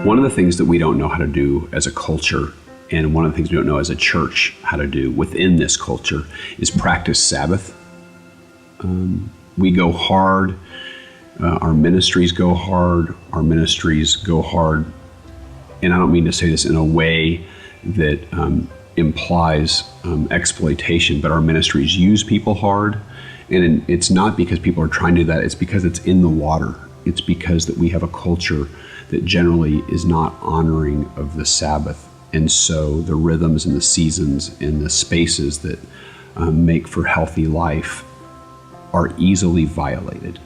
One of the things that we don't know how to do as a culture, and one of the things we don't know as a church how to do within this culture, is practice Sabbath. We go hard. Our ministries go hard. Our ministries go hard. And I don't mean to say this in a way that implies exploitation, but our ministries use people hard. And it's not because people are trying to do that. It's because it's in the water. It's because that we have a culture that generally is not honoring of the Sabbath. And so the rhythms and the seasons and the spaces that make for healthy life are easily violated.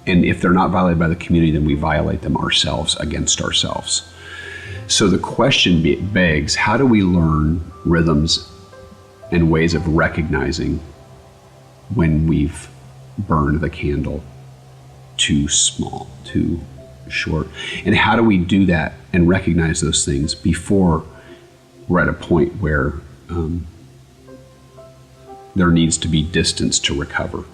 And if they're not violated by the community, then we violate them ourselves against ourselves. So the question begs, how do we learn rhythms and ways of recognizing when we've burned the candle too small, too short? And how do we do that and recognize those things before we're at a point where there needs to be distance to recover?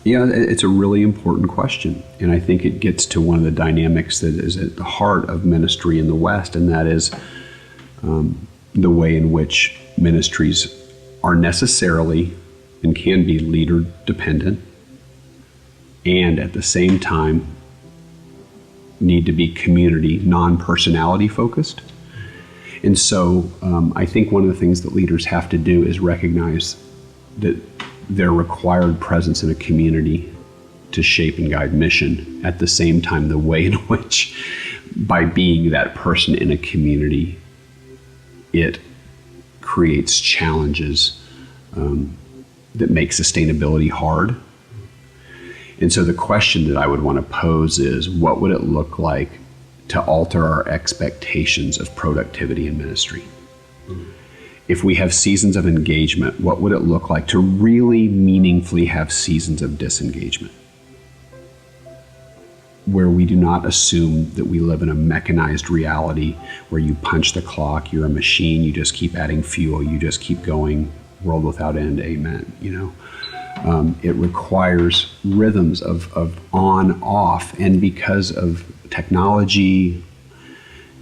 It's a really important question. And I think it gets to one of the dynamics that is at the heart of ministry in the West, and that is the way in which ministries are necessarily and can be leader dependent, and at the same time need to be community, non-personality focused. And so I think one of the things that leaders have to do is recognize that their required presence in a community to shape and guide mission, at the same time the way in which, by being that person in a community, it creates challenges that make sustainability hard. And so the question that I would want to pose is, what would it look like to alter our expectations of productivity in ministry? If we have seasons of engagement, what would it look like to really meaningfully have seasons of disengagement, where we do not assume that we live in a mechanized reality where you punch the clock, you're a machine, you just keep adding fuel, you just keep going, world without end, amen, It requires rhythms of on, off, and because of technology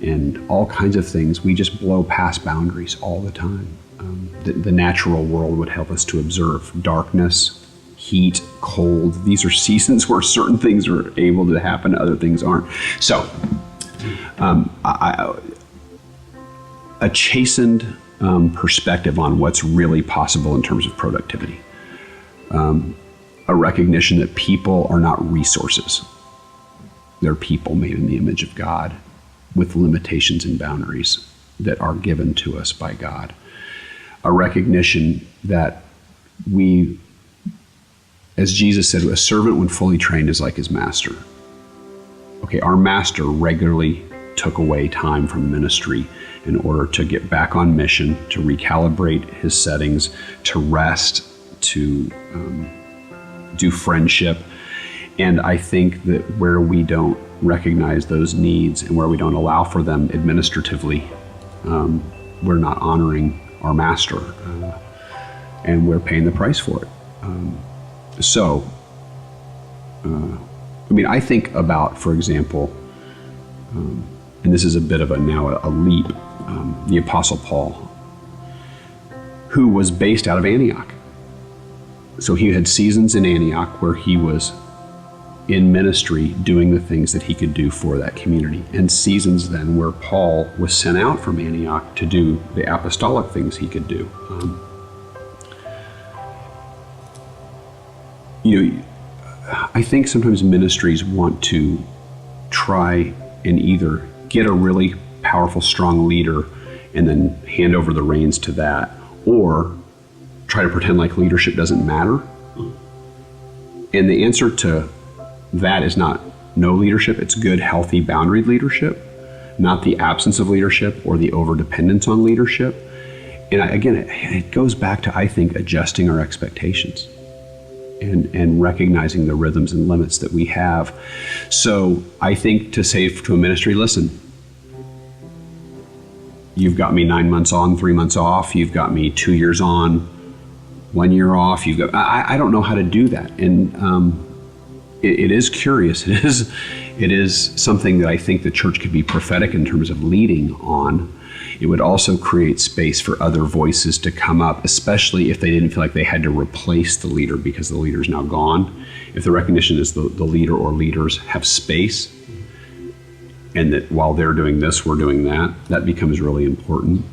and all kinds of things, we just blow past boundaries all the time. The natural world would help us to observe darkness, heat, cold. These are seasons where certain things are able to happen, other things aren't. So, a chastened perspective on what's really possible in terms of productivity. A recognition that people are not resources. They're people made in the image of God, with limitations and boundaries that are given to us by God. A recognition that we, as Jesus said, a servant when fully trained is like his master. Okay, our master regularly took away time from ministry in order to get back on mission, to recalibrate his settings, to rest, to do friendship. And I think that where we don't recognize those needs and where we don't allow for them administratively, we're not honoring our master, and we're paying the price for it. I think about, for example, and this is a bit of a leap, the Apostle Paul, who was based out of Antioch. So he had seasons in Antioch where he was in ministry doing the things that he could do for that community, and seasons then where Paul was sent out from Antioch to do the apostolic things he could do. I think sometimes ministries want to try and either get a really powerful, strong leader and then hand over the reins to that, or try to pretend like leadership doesn't matter. And the answer to that is not no leadership. It's good, healthy, boundaried leadership, not the absence of leadership or the overdependence on leadership. And it goes back to, I think, adjusting our expectations and recognizing the rhythms and limits that we have. So I think to say to a ministry, listen, you've got me 9 months on, 3 months off. You've got me 2 years on, 1 year off. I don't know how to do that. And it is curious. It is something that I think the church could be prophetic in terms of leading on. It would also create space for other voices to come up, especially if they didn't feel like they had to replace the leader because the leader's now gone. If the recognition is the leader or leaders have space, and that while they're doing this, we're doing that, that becomes really important.